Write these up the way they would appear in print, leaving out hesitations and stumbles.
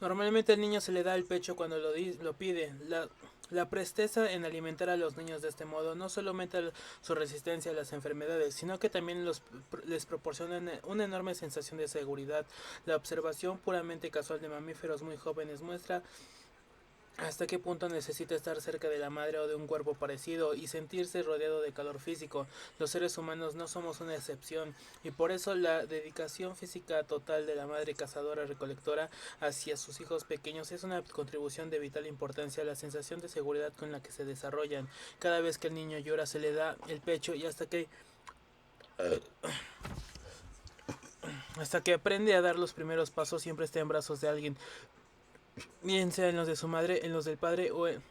Normalmente al niño se le da el pecho cuando lo pide. La presteza en alimentar a los niños de este modo no solo aumenta su resistencia a las enfermedades, sino que también les proporciona una enorme sensación de seguridad. La observación puramente casual de mamíferos muy jóvenes muestra hasta qué punto necesita estar cerca de la madre o de un cuerpo parecido y sentirse rodeado de calor físico. Los seres humanos no somos una excepción y por eso la dedicación física total de la madre cazadora recolectora hacia sus hijos pequeños es una contribución de vital importancia a la sensación de seguridad con la que se desarrollan. Cada vez que el niño llora se le da el pecho y hasta que aprende a dar los primeros pasos siempre está en brazos de alguien, bien sea en los de su madre, en los del padre o en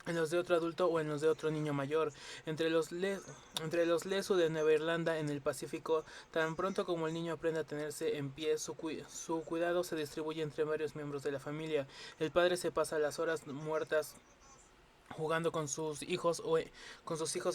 los de otro adulto o en los de otro niño mayor. Entre los Lesu de Nueva Irlanda en el Pacífico, tan pronto como el niño aprende a tenerse en pie, su cuidado se distribuye entre varios miembros de la familia. El padre se pasa las horas muertas jugando con sus hijos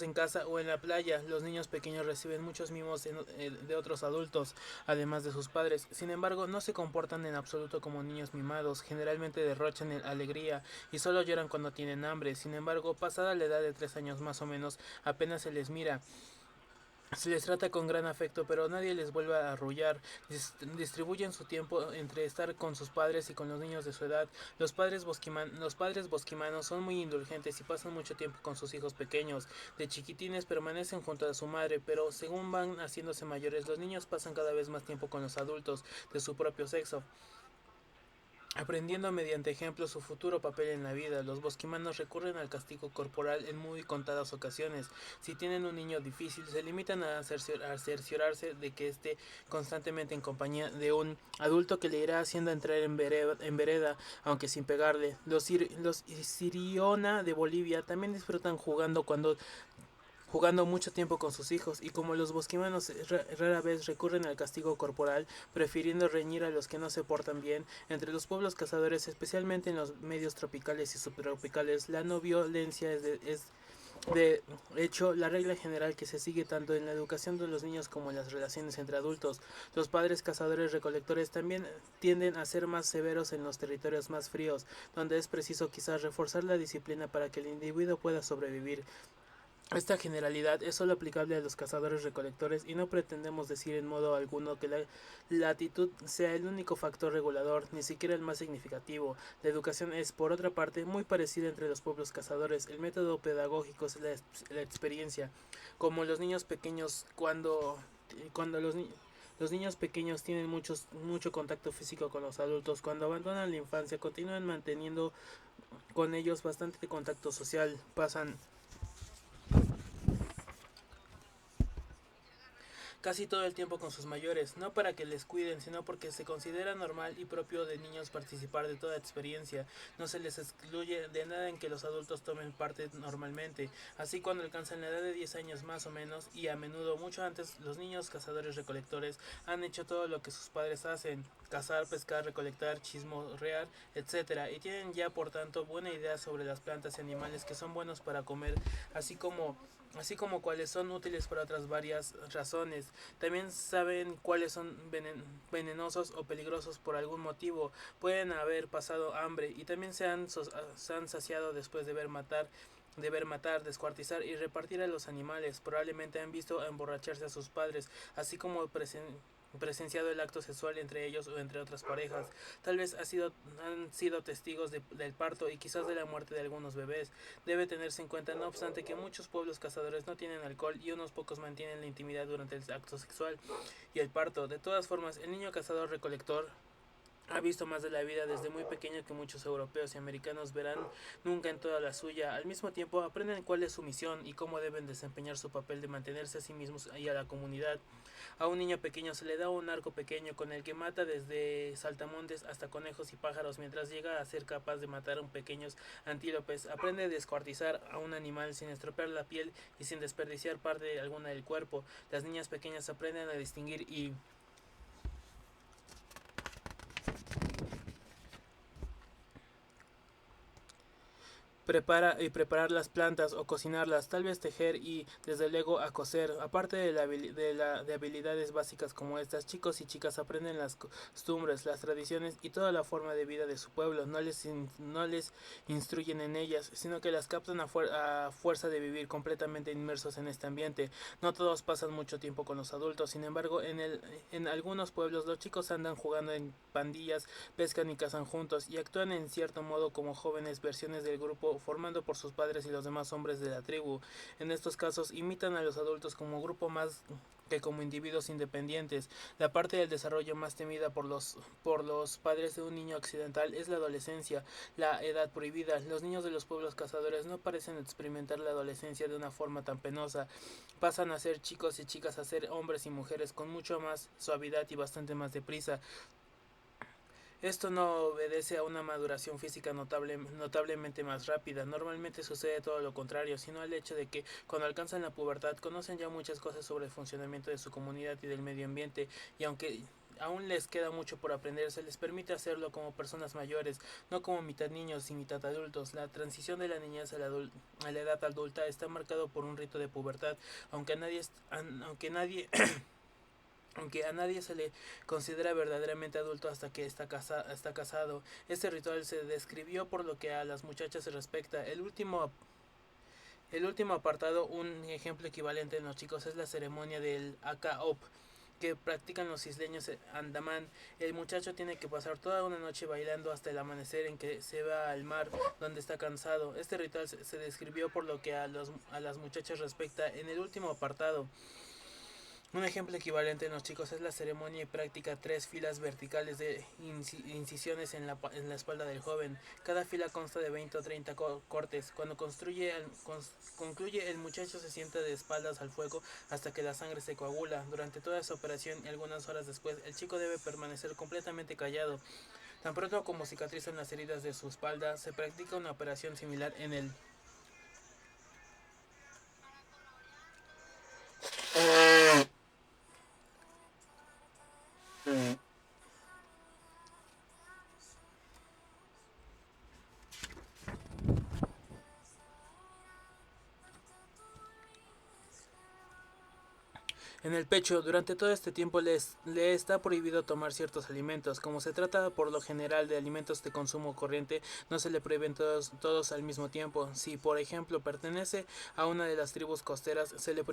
en casa o en la playa. Los niños pequeños reciben muchos mimos de otros adultos, además de sus padres. Sin embargo, no se comportan en absoluto como niños mimados. Generalmente derrochan alegría y solo lloran cuando tienen hambre. Sin embargo, pasada la edad de 3 años más o menos, apenas se les mira. Se les trata con gran afecto, pero nadie les vuelve a arrullar. Distribuyen su tiempo entre estar con sus padres y con los niños de su edad. Los padres bosquimanos son muy indulgentes y pasan mucho tiempo con sus hijos pequeños. De chiquitines permanecen junto a su madre, pero según van haciéndose mayores, los niños pasan cada vez más tiempo con los adultos de su propio sexo, aprendiendo mediante ejemplo su futuro papel en la vida. Los bosquimanos recurren al castigo corporal en muy contadas ocasiones. Si tienen un niño difícil, se limitan a cerciorarse de que esté constantemente en compañía de un adulto que le irá haciendo entrar en vereda, aunque sin pegarle. Los Siriona de Bolivia también disfrutan jugando mucho tiempo con sus hijos, y como los bosquimanos rara vez recurren al castigo corporal, prefiriendo reñir a los que no se portan bien. Entre los pueblos cazadores, especialmente en los medios tropicales y subtropicales, la no violencia es de hecho la regla general que se sigue tanto en la educación de los niños como en las relaciones entre adultos. Los padres cazadores recolectores también tienden a ser más severos en los territorios más fríos, donde es preciso quizás reforzar la disciplina para que el individuo pueda sobrevivir. Esta generalidad es solo aplicable a los cazadores-recolectores y no pretendemos decir en modo alguno que la latitud sea el único factor regulador, ni siquiera el más significativo. La educación es, por otra parte, muy parecida entre los pueblos cazadores. El método pedagógico es la experiencia. Como los niños pequeños, cuando los niños pequeños tienen mucho contacto físico con los adultos. Cuando abandonan la infancia, continúan manteniendo con ellos bastante contacto social. Pasan casi todo el tiempo con sus mayores, no para que les cuiden, sino porque se considera normal y propio de niños participar de toda experiencia. No se les excluye de nada en que los adultos tomen parte normalmente. Así, cuando alcanzan la edad de 10 años más o menos, y a menudo mucho antes, los niños cazadores recolectores han hecho todo lo que sus padres hacen: cazar, pescar, recolectar, chismorrear, etcétera, y tienen ya por tanto buena idea sobre las plantas y animales que son buenos para comer, así como cuáles son útiles para otras varias razones. También saben cuáles son venenosos o peligrosos por algún motivo. Pueden haber pasado hambre y también se han saciado después de ver matar, descuartizar y repartir a los animales. Probablemente han visto emborracharse a sus padres, así como presenciado el acto sexual entre ellos o entre otras parejas. Tal vez han sido testigos del parto y quizás de la muerte de algunos bebés. Debe tenerse en cuenta, no obstante, que muchos pueblos cazadores no tienen alcohol y unos pocos mantienen la intimidad durante el acto sexual y el parto. De todas formas, el niño cazador recolector ha visto más de la vida desde muy pequeño que muchos europeos y americanos verán nunca en toda la suya. Al mismo tiempo, aprenden cuál es su misión y cómo deben desempeñar su papel de mantenerse a sí mismos y a la comunidad. A un niño pequeño se le da un arco pequeño con el que mata desde saltamontes hasta conejos y pájaros, mientras llega a ser capaz de matar un pequeños antílopes. Aprende a descuartizar a un animal sin estropear la piel y sin desperdiciar parte alguna del cuerpo. Las niñas pequeñas aprenden a distinguir y preparar las plantas o cocinarlas, tal vez tejer y desde luego a coser. Aparte de habilidades básicas como estas, chicos y chicas aprenden las costumbres, las tradiciones y toda la forma de vida de su pueblo. No les instruyen en ellas, sino que las captan a fuerza de vivir completamente inmersos en este ambiente. No todos pasan mucho tiempo con los adultos, sin embargo, en algunos pueblos los chicos andan jugando en pandillas, pescan y cazan juntos y actúan en cierto modo como jóvenes versiones del grupo formando por sus padres y los demás hombres de la tribu. En estos casos imitan a los adultos como grupo más que como individuos independientes. La parte del desarrollo más temida por los padres de un niño occidental es la adolescencia, la edad prohibida. Los niños de los pueblos cazadores no parecen experimentar la adolescencia de una forma tan penosa. Pasan a ser chicos y chicas a ser hombres y mujeres con mucho más suavidad y bastante más deprisa. Esto no obedece a una maduración física notablemente más rápida. Normalmente sucede todo lo contrario, sino al hecho de que cuando alcanzan la pubertad conocen ya muchas cosas sobre el funcionamiento de su comunidad y del medio ambiente, y aunque aún les queda mucho por aprender, se les permite hacerlo como personas mayores, no como mitad niños y mitad adultos. La transición de la niñez a la edad adulta está marcado por un rito de pubertad, aunque nadie aunque a nadie se le considera verdaderamente adulto hasta que está casado. Este ritual se describió por lo que a las muchachas se respecta. El último apartado, un ejemplo equivalente en los chicos, es la ceremonia del Aka-op que practican los isleños Andamán. El muchacho tiene que pasar toda una noche bailando hasta el amanecer en que se va al mar donde está cansado. Este ritual se describió por lo que a las muchachas respecta en el último apartado. Un ejemplo equivalente en los chicos es la ceremonia y práctica tres filas verticales de incisiones en la espalda del joven. Cada fila consta de 20 o 30 cortes. Cuando concluye, el muchacho se sienta de espaldas al fuego hasta que la sangre se coagula. Durante toda esa operación y algunas horas después, el chico debe permanecer completamente callado. Tan pronto como cicatrizan las heridas de su espalda, se practica una operación similar en el En el pecho, durante todo este tiempo le está prohibido tomar ciertos alimentos. Como se trata por lo general de alimentos de consumo corriente, no se le prohíben todos al mismo tiempo. Si, por ejemplo, pertenece a una de las tribus costeras, se le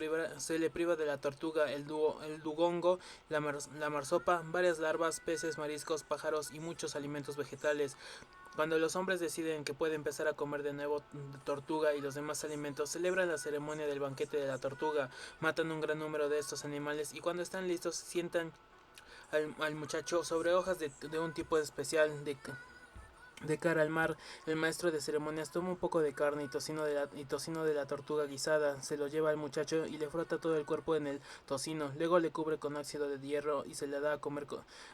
priva de la tortuga, el dugongo, la marsopa, varias larvas, peces, mariscos, pájaros y muchos alimentos vegetales. Cuando los hombres deciden que puede empezar a comer de nuevo tortuga y los demás alimentos, celebran la ceremonia del banquete de la tortuga, matan un gran número de estos animales y cuando están listos sientan al muchacho sobre hojas de un tipo especial de cara al mar. El maestro de ceremonias toma un poco de carne y tocino de la tortuga guisada, se lo lleva al muchacho y le frota todo el cuerpo en el tocino, luego le cubre con óxido de hierro y se le da a comer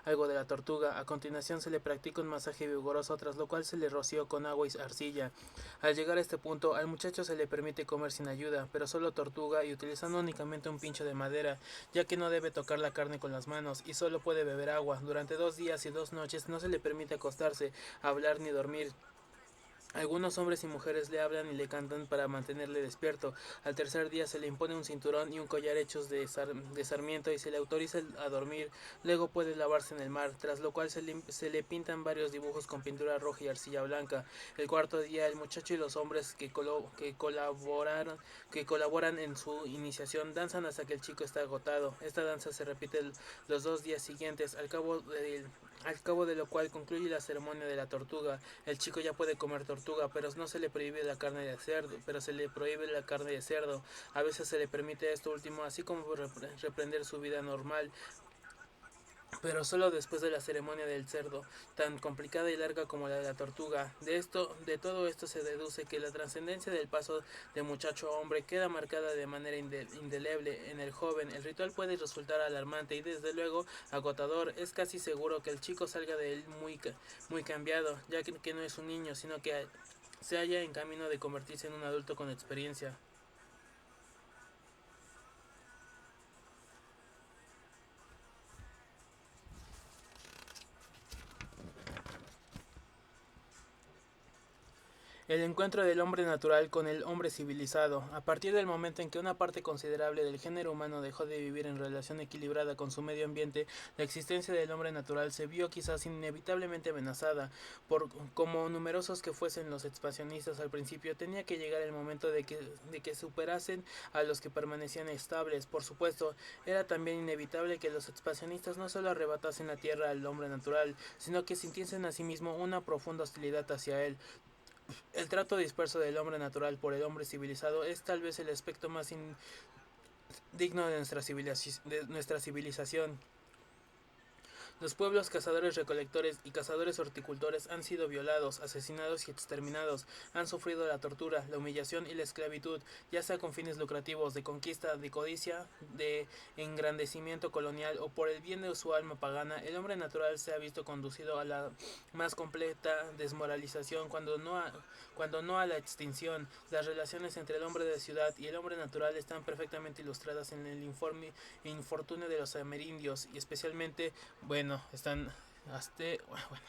algo de la tortuga. A continuación se le practica un masaje vigoroso, tras lo cual se le roció con agua y arcilla. Al llegar a este punto, al muchacho se le permite comer sin ayuda, pero solo tortuga y utilizando únicamente un pincho de madera, ya que no debe tocar la carne con las manos y solo puede beber agua. Durante 2 días y 2 noches no se le permite acostarse, hablar ni dormir. Algunos hombres y mujeres le hablan y le cantan para mantenerle despierto. Al tercer día se le impone un cinturón y un collar hechos de sarmiento y se le autoriza a dormir. Luego puede lavarse en el mar, tras lo cual se le pintan varios dibujos con pintura roja y arcilla blanca. El cuarto día el muchacho y los hombres que colaboran en su iniciación danzan hasta que el chico está agotado. Esta danza se repite los 2 días siguientes, al cabo de lo cual concluye la ceremonia de la tortuga. El chico ya puede comer tortuga, pero no se le prohíbe la carne de cerdo, A veces se le permite esto último, así como reprender su vida normal, pero solo después de la ceremonia del cerdo, tan complicada y larga como la de la tortuga. De todo esto se deduce que la trascendencia del paso de muchacho a hombre queda marcada de manera indeleble en el joven. El ritual puede resultar alarmante y desde luego agotador. Es casi seguro que el chico salga de él muy cambiado, ya que no es un niño, sino que se halla en camino de convertirse en un adulto con experiencia. El encuentro del hombre natural con el hombre civilizado. A partir del momento en que una parte considerable del género humano dejó de vivir en relación equilibrada con su medio ambiente, la existencia del hombre natural se vio quizás inevitablemente amenazada. Por como numerosos que fuesen los expansionistas al principio, tenía que llegar el momento de que superasen a los que permanecían estables. Por supuesto, era también inevitable que los expansionistas no solo arrebatasen la tierra al hombre natural, sino que sintiesen asimismo una profunda hostilidad hacia él. El trato disperso del hombre natural por el hombre civilizado es tal vez el aspecto más digno de nuestra civilización. Los pueblos cazadores-recolectores y cazadores-horticultores han sido violados, asesinados y exterminados, han sufrido la tortura, la humillación y la esclavitud, ya sea con fines lucrativos, de conquista, de codicia, de engrandecimiento colonial o por el bien de su alma pagana. El hombre natural se ha visto conducido a la más completa desmoralización, cuando no a la extinción. Las relaciones entre el hombre de ciudad y el hombre natural están perfectamente ilustradas en el infortunio de los amerindios, y especialmente, bueno, están hasta, bueno,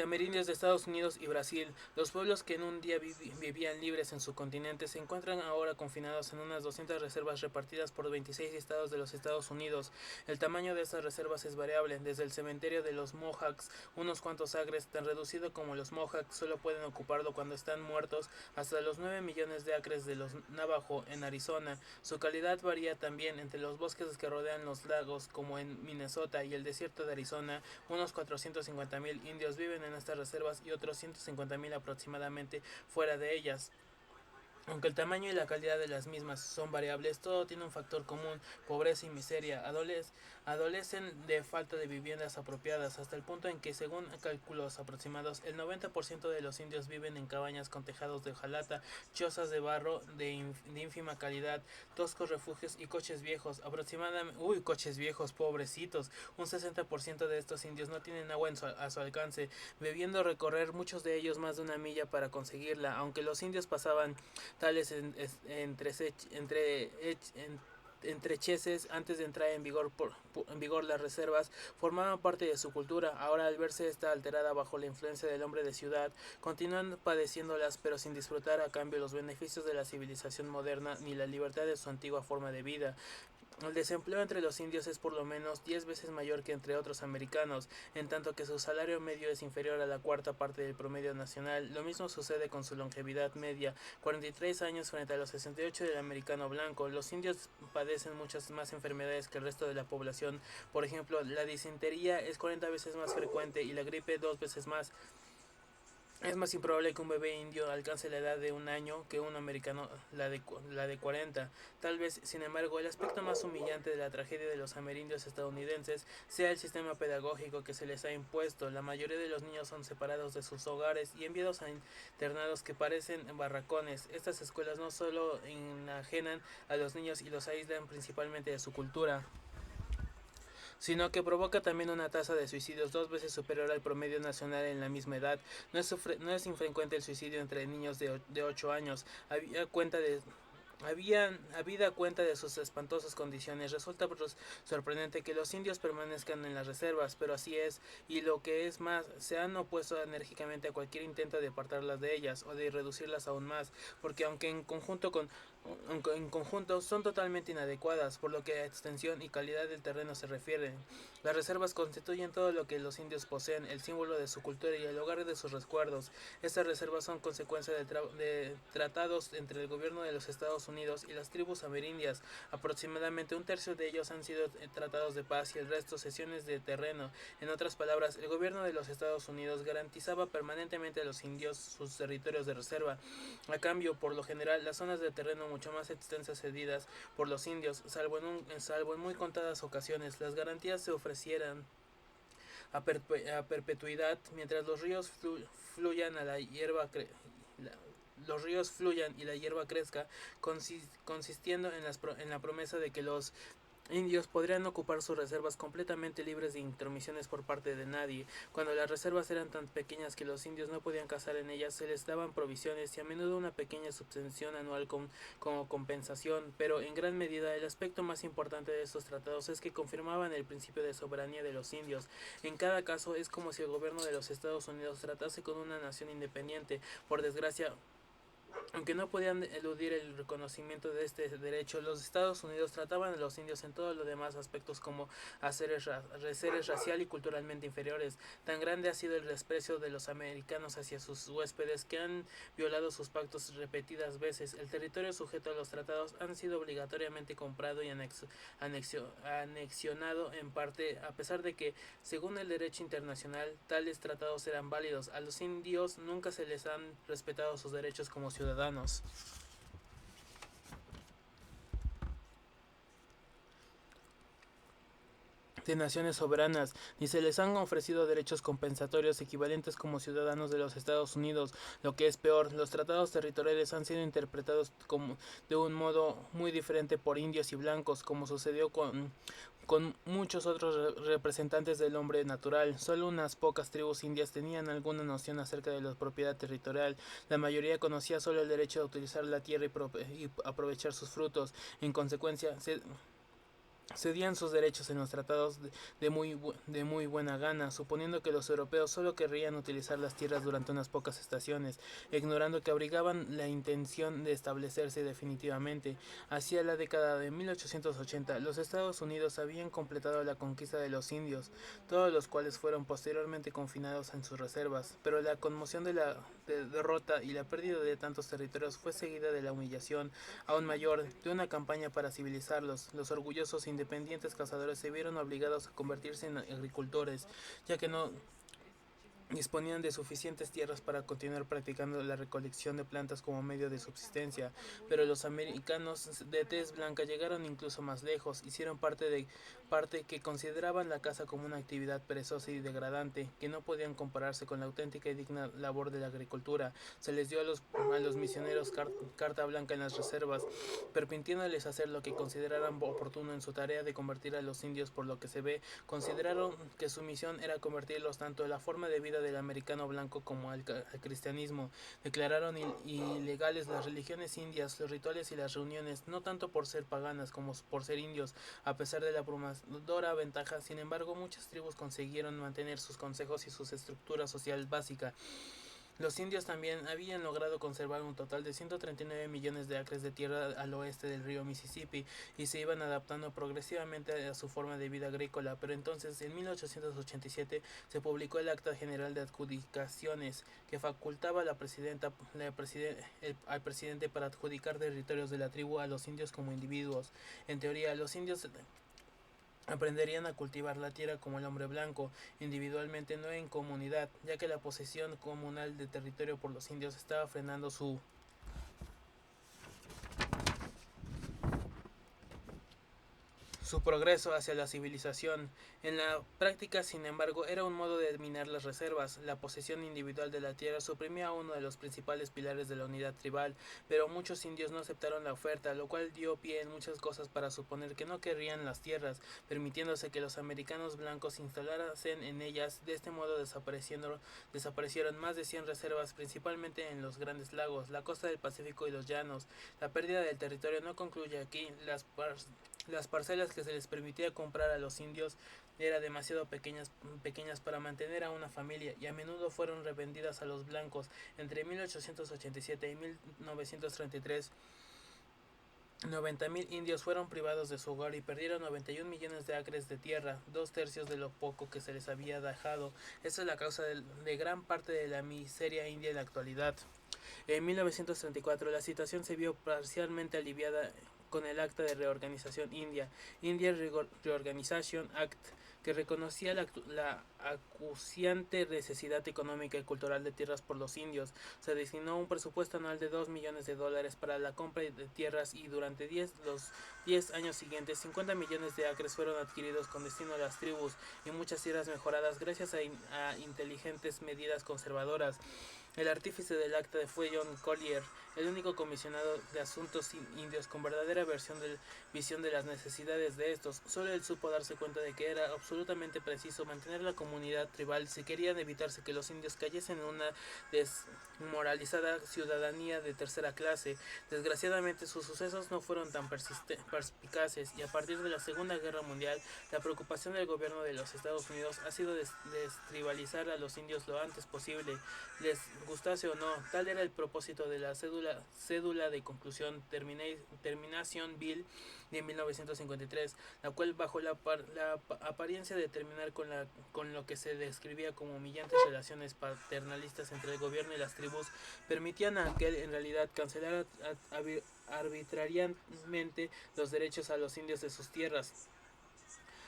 amerindios de Estados Unidos y Brasil. Los pueblos que en un día vivían libres en su continente se encuentran ahora confinados en unas 200 reservas repartidas por 26 estados de los Estados Unidos. El tamaño de estas reservas es variable, desde el cementerio de los Mohawks, unos cuantos acres, tan reducido como los Mohawks solo pueden ocuparlo cuando están muertos, hasta los 9 millones de acres de los Navajo en Arizona. Su calidad varía también entre los bosques que rodean los lagos, como en Minnesota, y el desierto de Arizona. Unos 450,000 indios viven en estas reservas y otros 150,000 aproximadamente fuera de ellas. Aunque el tamaño y la calidad de las mismas son variables, todo tiene un factor común: pobreza y miseria. Adolecen de falta de viviendas apropiadas, hasta el punto en que, según cálculos aproximados, el 90% de los indios viven en cabañas con tejados de hojalata, chozas de barro de ínfima calidad, toscos refugios y coches viejos. Coches viejos, pobrecitos. Un 60% de estos indios no tienen agua a su alcance, bebiendo recorrer muchos de ellos más de una milla para conseguirla. Aunque los indios pasaban tales entrecheces antes de entrar en vigor las reservas, formaban parte de su cultura. Ahora, al verse esta alterada bajo la influencia del hombre de ciudad, continúan padeciéndolas, pero sin disfrutar a cambio los beneficios de la civilización moderna ni la libertad de su antigua forma de vida. El desempleo entre los indios es por lo menos 10 veces mayor que entre otros americanos, en tanto que su salario medio es inferior a la cuarta parte del promedio nacional. Lo mismo sucede con su longevidad media, 43 años frente a los 68 del americano blanco. Los indios padecen muchas más enfermedades que el resto de la población. Por ejemplo, la disentería es 40 veces más frecuente y la gripe 2 veces más. Es más improbable que un bebé indio alcance la edad de un año que un americano la de 40. Tal vez, sin embargo, el aspecto más humillante de la tragedia de los amerindios estadounidenses sea el sistema pedagógico que se les ha impuesto. La mayoría de los niños son separados de sus hogares y enviados a internados que parecen barracones. Estas escuelas no solo enajenan a los niños y los aíslan principalmente de su cultura, sino que provoca también una tasa de suicidios 2 veces superior al promedio nacional en la misma edad. No es infrecuente el suicidio entre niños de 8 años. Habida cuenta de sus espantosas condiciones, resulta sorprendente que los indios permanezcan en las reservas, pero así es, y lo que es más, se han opuesto enérgicamente a cualquier intento de apartarlas de ellas o de reducirlas aún más, porque aunque en conjunto son totalmente inadecuadas por lo que a extensión y calidad del terreno se refieren. Las reservas constituyen todo lo que los indios poseen, el símbolo de su cultura y el hogar de sus recuerdos. Estas reservas son consecuencia de tratados entre el gobierno de los Estados Unidos y las tribus amerindias. Aproximadamente un tercio de ellos han sido tratados de paz y el resto cesiones de terreno. En otras palabras, el gobierno de los Estados Unidos garantizaba permanentemente a los indios sus territorios de reserva. A cambio, por lo general, las zonas de terreno mucho más extensas cedidas por los indios, salvo en muy contadas ocasiones, las garantías se ofrecieran a perpetuidad mientras los ríos fluyan a la hierba los ríos fluyan y la hierba crezca, consistiendo en la promesa de que los indios podrían ocupar sus reservas completamente libres de intromisiones por parte de nadie. Cuando las reservas eran tan pequeñas que los indios no podían cazar en ellas, se les daban provisiones y a menudo una pequeña subvención anual como compensación, pero en gran medida el aspecto más importante de estos tratados es que confirmaban el principio de soberanía de los indios. En cada caso es como si el gobierno de los Estados Unidos tratase con una nación independiente. Por desgracia, aunque no podían eludir el reconocimiento de este derecho, los Estados Unidos trataban a los indios en todos los demás aspectos como a seres racial y culturalmente inferiores. Tan grande ha sido el desprecio de los americanos hacia sus huéspedes que han violado sus pactos repetidas veces. El territorio sujeto a los tratados han sido obligatoriamente comprado y anexionado en parte, a pesar de que, según el derecho internacional, tales tratados eran válidos. A los indios nunca se les han respetado sus derechos como ciudadanos. De naciones soberanas, ni se les han ofrecido derechos compensatorios equivalentes como ciudadanos de los Estados Unidos. Lo que es peor, los tratados territoriales han sido interpretados como de un modo muy diferente por indios y blancos, como sucedió con muchos otros representantes del hombre natural. Solo unas pocas tribus indias tenían alguna noción acerca de la propiedad territorial. La mayoría conocía solo el derecho de utilizar la tierra y aprovechar sus frutos. En consecuencia, cedían sus derechos en los tratados de muy buena gana, suponiendo que los europeos solo querrían utilizar las tierras durante unas pocas estaciones, ignorando que abrigaban la intención de establecerse definitivamente. Hacia la década de 1880, los Estados Unidos habían completado la conquista de los indios, todos los cuales fueron posteriormente confinados en sus reservas, pero la conmoción de la derrota y la pérdida de tantos territorios fue seguida de la humillación aún mayor de una campaña para civilizarlos. Los orgullosos independientes cazadores se vieron obligados a convertirse en agricultores, ya que no disponían de suficientes tierras para continuar practicando la recolección de plantas como medio de subsistencia, pero los americanos de tez blanca llegaron incluso más lejos, hicieron parte que consideraban la caza como una actividad perezosa y degradante, que no podían compararse con la auténtica y digna labor de la agricultura. Se les dio a los misioneros carta blanca en las reservas, permitiéndoles hacer lo que consideraran oportuno en su tarea de convertir a los indios. Por lo que se ve, consideraron que su misión era convertirlos tanto en la forma de vida del americano blanco como al cristianismo. Declararon ilegales las religiones indias, los rituales y las reuniones, no tanto por ser paganas como por ser indios. A pesar de la abrumadora ventaja, sin embargo, muchas tribus consiguieron mantener sus consejos y su estructura social básica. Los indios también habían logrado conservar un total de 139 millones de acres de tierra al oeste del río Mississippi y se iban adaptando progresivamente a su forma de vida agrícola, pero entonces en 1887 se publicó el Acta General de Adjudicaciones que facultaba al presidente para adjudicar territorios de la tribu a los indios como individuos. En teoría, los indios aprenderían a cultivar la tierra como el hombre blanco, individualmente, no en comunidad, ya que la posesión comunal de territorio por los indios estaba frenando su progreso hacia la civilización. En la práctica, sin embargo, era un modo de minar las reservas. La posesión individual de la tierra suprimía uno de los principales pilares de la unidad tribal, pero muchos indios no aceptaron la oferta, lo cual dio pie en muchas cosas para suponer que no querrían las tierras, permitiéndose que los americanos blancos se instalaran en ellas. De este modo desaparecieron más de 100 reservas, principalmente en los Grandes Lagos, la costa del Pacífico y los llanos. La pérdida del territorio no concluye aquí. Las parcelas que se les permitía comprar a los indios eran demasiado pequeñas para mantener a una familia y a menudo fueron revendidas a los blancos. Entre 1887 y 1933, 90.000 indios fueron privados de su hogar y perdieron 91 millones de acres de tierra, 2/3 de lo poco que se les había dejado. Esa es la causa de gran parte de la miseria india en la actualidad. En 1934 la situación se vio parcialmente aliviada con el Acta de Reorganización India, India Reorganization Act, que reconocía la acuciante necesidad económica y cultural de tierras por los indios. Se designó un presupuesto anual de $2 millones para la compra de tierras y durante los 10 años siguientes 50 millones de acres fueron adquiridos con destino a las tribus y muchas tierras mejoradas gracias a inteligentes medidas conservadoras. El artífice del acta fue John Collier, el único comisionado de asuntos indios con verdadera visión de las necesidades de estos. Solo él supo darse cuenta de que era absolutamente preciso mantener la comunidad tribal si querían evitarse que los indios cayesen en una desmoralizada ciudadanía de tercera clase. Desgraciadamente sus sucesos no fueron tan perspicaces y a partir de la Segunda Guerra Mundial la preocupación del gobierno de los Estados Unidos ha sido destribalizar a los indios lo antes posible, les gustase o no. Tal era el propósito de la cédula de conclusión Termination Bill de 1953, la cual bajo la apariencia de terminar con lo que se describía como humillantes relaciones paternalistas entre el gobierno y las tribus, permitían a aquel en realidad cancelar arbitrariamente los derechos a los indios de sus tierras,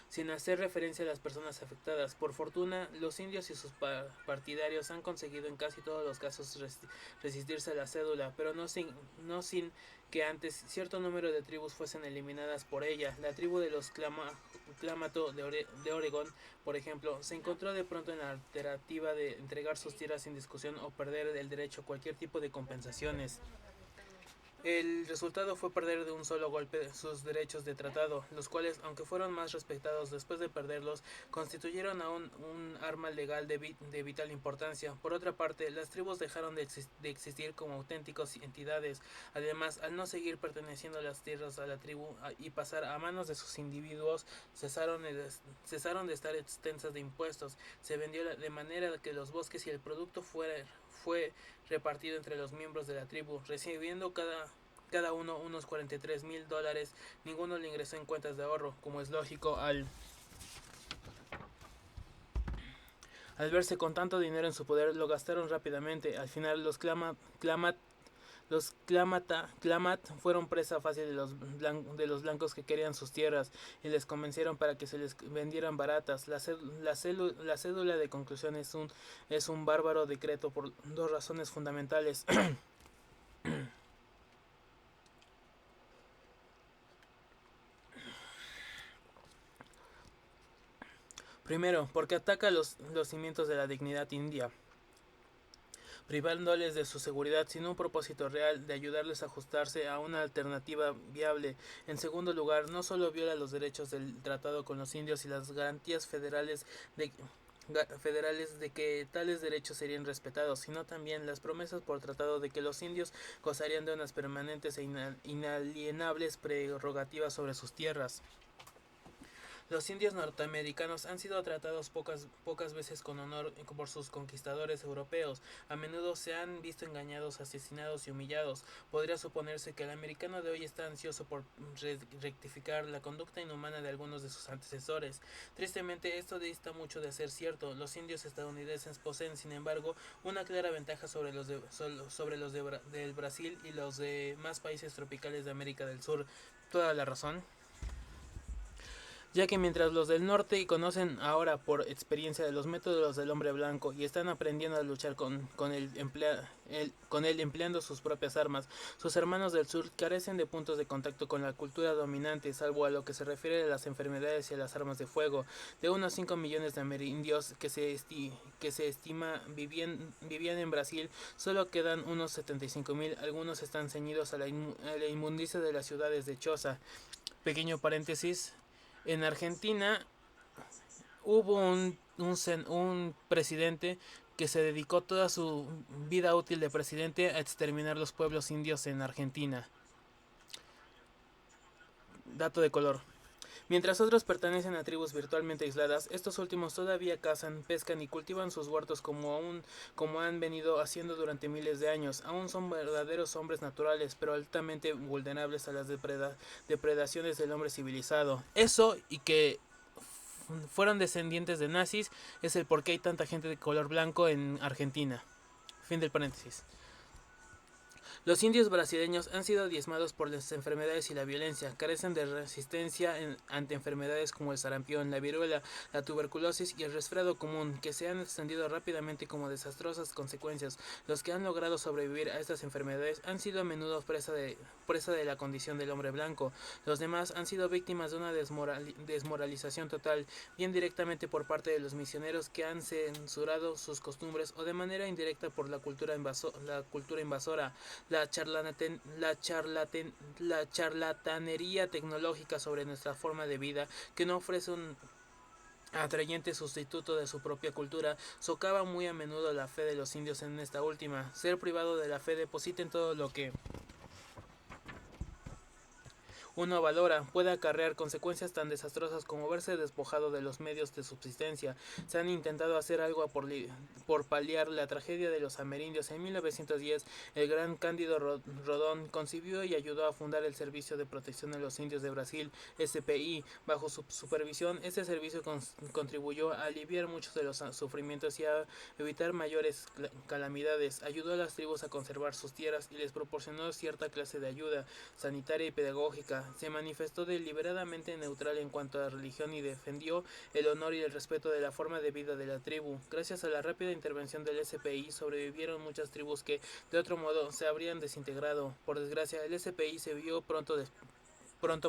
sin hacer referencia a las personas afectadas. Por fortuna, los indios y sus partidarios han conseguido en casi todos los casos resistirse a la cédula, pero no sin que antes cierto número de tribus fuesen eliminadas por ella. La tribu de los Clamato de Oregón, por ejemplo, se encontró de pronto en la alternativa de entregar sus tierras sin discusión o perder el derecho a cualquier tipo de compensaciones. El resultado fue perder de un solo golpe sus derechos de tratado, los cuales, aunque fueron más respetados después de perderlos, constituyeron aún un arma legal de vital importancia. Por otra parte, las tribus dejaron de existir como auténticas entidades. Además, al no seguir perteneciendo las tierras a la tribu y pasar a manos de sus individuos, cesaron de estar extensas de impuestos. Se vendió de manera que los bosques y el producto fue repartido entre los miembros de la tribu, recibiendo cada uno unos $43,000. Ninguno le ingresó en cuentas de ahorro, como es lógico. Al verse con tanto dinero en su poder, lo gastaron rápidamente. Al final, los Clamat fueron presa fácil de los blancos que querían sus tierras y les convencieron para que se les vendieran baratas. La cédula de conclusión es un bárbaro decreto por dos razones fundamentales. Primero, porque ataca los cimientos de la dignidad india, privándoles de su seguridad sin un propósito real de ayudarles a ajustarse a una alternativa viable. En segundo lugar, no solo viola los derechos del tratado con los indios y las garantías federales de que tales derechos serían respetados, sino también las promesas por tratado de que los indios gozarían de unas permanentes e inalienables prerrogativas sobre sus tierras. Los indios norteamericanos han sido tratados pocas veces con honor por sus conquistadores europeos. A menudo se han visto engañados, asesinados y humillados. Podría suponerse que el americano de hoy está ansioso por rectificar la conducta inhumana de algunos de sus antecesores. Tristemente, esto dista mucho de ser cierto. Los indios estadounidenses poseen, sin embargo, una clara ventaja sobre los del Brasil y los demás países tropicales de América del Sur. Toda la razón, ya que mientras los del norte conocen ahora por experiencia de los métodos del hombre blanco y están aprendiendo a luchar con él empleando sus propias armas, sus hermanos del sur carecen de puntos de contacto con la cultura dominante, salvo a lo que se refiere a las enfermedades y a las armas de fuego. De unos 5 millones de amerindios que se estima vivían en Brasil, solo quedan unos 75,000. Algunos están ceñidos a la inmundicia de las ciudades de choza. Pequeño paréntesis. En Argentina hubo un presidente que se dedicó toda su vida útil de presidente a exterminar los pueblos indios en Argentina. Dato de color. Mientras otros pertenecen a tribus virtualmente aisladas, estos últimos todavía cazan, pescan y cultivan sus huertos como han venido haciendo durante miles de años. Aún son verdaderos hombres naturales, pero altamente vulnerables a las depredaciones del hombre civilizado. Eso y que fueron descendientes de nazis es el por qué hay tanta gente de color blanco en Argentina. Fin del paréntesis. Los indios brasileños han sido diezmados por las enfermedades y la violencia, carecen de resistencia ante enfermedades como el sarampión, la viruela, la tuberculosis y el resfriado común, que se han extendido rápidamente como desastrosas consecuencias. Los que han logrado sobrevivir a estas enfermedades han sido a menudo presa de la condición del hombre blanco. Los demás han sido víctimas de una desmoralización total, bien directamente por parte de los misioneros que han censurado sus costumbres o de manera indirecta por la cultura invasora. la charlatanería tecnológica sobre nuestra forma de vida, que no ofrece un atrayente sustituto de su propia cultura, socava muy a menudo la fe de los indios en esta última. Ser privado de la fe deposita en todo lo que uno valora, puede acarrear consecuencias tan desastrosas como verse despojado de los medios de subsistencia. Se han intentado hacer algo por paliar la tragedia de los amerindios. En 1910, el gran Cándido Rodón concibió y ayudó a fundar el Servicio de Protección de los Indios de Brasil, SPI. Bajo su supervisión, este servicio contribuyó a aliviar muchos de los sufrimientos y a evitar mayores calamidades. Ayudó a las tribus a conservar sus tierras y les proporcionó cierta clase de ayuda sanitaria y pedagógica. Se manifestó deliberadamente neutral en cuanto a religión y defendió el honor y el respeto de la forma de vida de la tribu. Gracias a la rápida intervención del SPI sobrevivieron muchas tribus que de otro modo se habrían desintegrado. Por desgracia, el SPI se vio pronto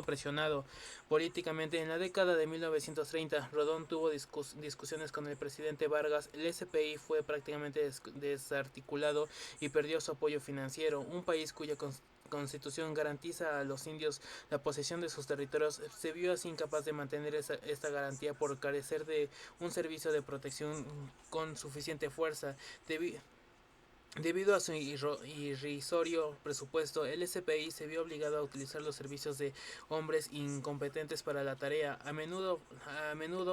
presionado políticamente. En la década de 1930, Rodón tuvo discusiones con el presidente Vargas. El SPI fue prácticamente desarticulado y perdió su apoyo financiero. Un país cuya Constitución garantiza a los indios la posesión de sus territorios se vio así incapaz de mantener esta garantía por carecer de un servicio de protección con suficiente fuerza. Debido a su irrisorio presupuesto, el SPI se vio obligado a utilizar los servicios de hombres incompetentes para la tarea. A menudo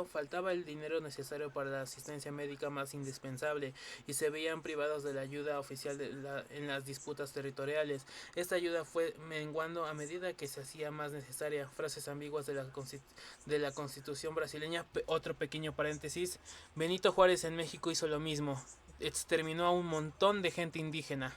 faltaba el dinero necesario para la asistencia médica más indispensable y se veían privados de la ayuda oficial en las disputas territoriales. Esta ayuda fue menguando a medida que se hacía más necesaria. Frases ambiguas de la Constitución brasileña. Otro pequeño paréntesis. Benito Juárez en México hizo lo mismo. Exterminó a un montón de gente indígena.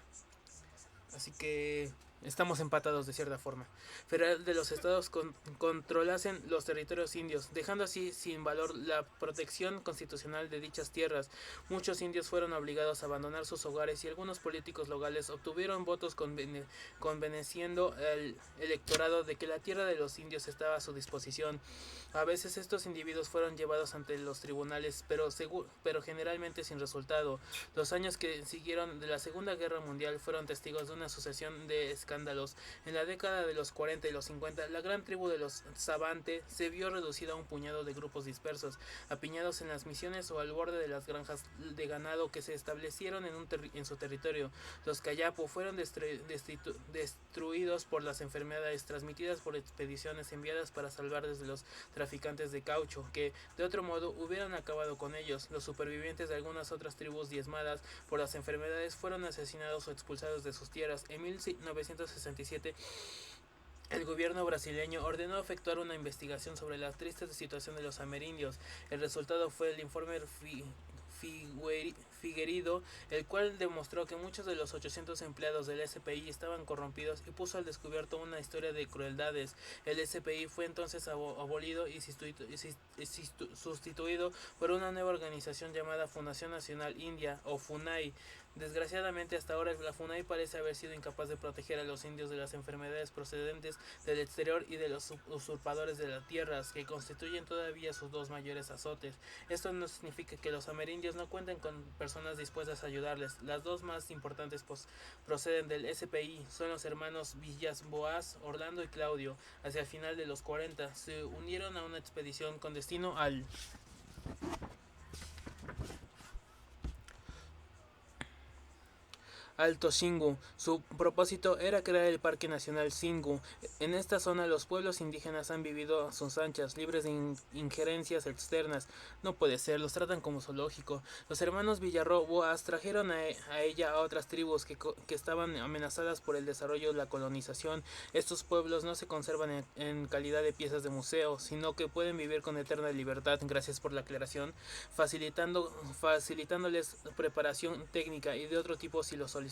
Así que estamos empatados de cierta forma. Federal de los estados controlasen los territorios indios, dejando así sin valor la protección constitucional de dichas tierras. Muchos indios fueron obligados a abandonar sus hogares y algunos políticos locales obtuvieron votos convenciendo al electorado de que la tierra de los indios estaba a su disposición. A veces estos individuos fueron llevados ante los tribunales, pero generalmente sin resultado. Los años que siguieron de la Segunda Guerra Mundial fueron testigos de una sucesión de escándalos. En la década de los 40 y los 50, la gran tribu de los Savante se vio reducida a un puñado de grupos dispersos, apiñados en las misiones o al borde de las granjas de ganado que se establecieron en su territorio. Los Kayapo fueron destruidos por las enfermedades transmitidas por expediciones enviadas para salvarles de los traficantes de caucho, que de otro modo hubieran acabado con ellos. Los supervivientes de algunas otras tribus diezmadas por las enfermedades fueron asesinados o expulsados de sus tierras. En 1967, el gobierno brasileño ordenó efectuar una investigación sobre la triste situación de los amerindios. El resultado fue el informe Figueiredo, el cual demostró que muchos de los 800 empleados del SPI estaban corrompidos y puso al descubierto una historia de crueldades. El SPI fue entonces abolido y sustituido por una nueva organización llamada Fundación Nacional India, o FUNAI. Desgraciadamente, hasta ahora la FUNAI parece haber sido incapaz de proteger a los indios de las enfermedades procedentes del exterior y de los usurpadores de las tierras, que constituyen todavía sus dos mayores azotes. Esto no significa que los amerindios no cuenten con personas dispuestas a ayudarles. Las dos más importantes proceden del SPI, son los hermanos Villas Boas, Orlando y Claudio. Hacia el final de los 40 se unieron a una expedición con destino al Alto Xingu. Su propósito era crear el Parque Nacional Xingu. En esta zona los pueblos indígenas han vivido a sus anchas, libres de injerencias externas. No puede ser, los tratan como zoológico. Los hermanos Villarro Boas trajeron a ella a otras tribus que estaban amenazadas por el desarrollo de la colonización. Estos pueblos no se conservan en calidad de piezas de museo, sino que pueden vivir con eterna libertad, gracias por la aclaración, facilitándoles preparación técnica y de otro tipo si lo solicitan.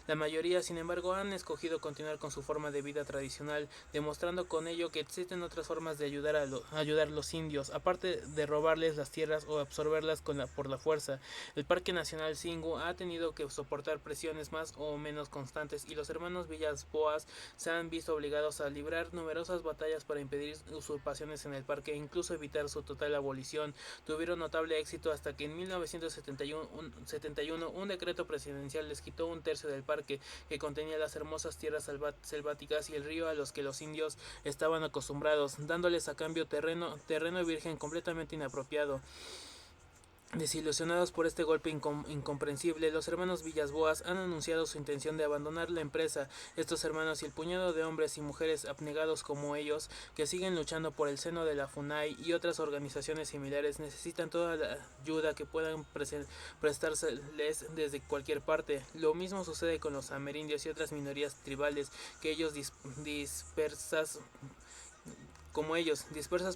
La mayoría, sin embargo, han escogido continuar con su forma de vida tradicional, demostrando con ello que existen otras formas de ayudar a los indios, aparte de robarles las tierras o absorberlas por la fuerza. El Parque Nacional Xingu ha tenido que soportar presiones más o menos constantes y los hermanos Villas Boas se han visto obligados a librar numerosas batallas para impedir usurpaciones en el parque e incluso evitar su total abolición. Tuvieron notable éxito hasta que en 1971 un decreto presidencial les quitó quitó un tercio del parque, que contenía las hermosas tierras selváticas y el río a los que los indios estaban acostumbrados, dándoles a cambio terreno virgen completamente inapropiado. Desilusionados por este golpe incomprensible, los hermanos Villas-Boas han anunciado su intención de abandonar la empresa. Estos hermanos y el puñado de hombres y mujeres abnegados como ellos, que siguen luchando por el seno de la FUNAI y otras organizaciones similares, necesitan toda la ayuda que puedan prestárseles desde cualquier parte. Lo mismo sucede con los amerindios y otras minorías tribales que ellos dispersas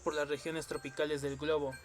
por las regiones tropicales del globo.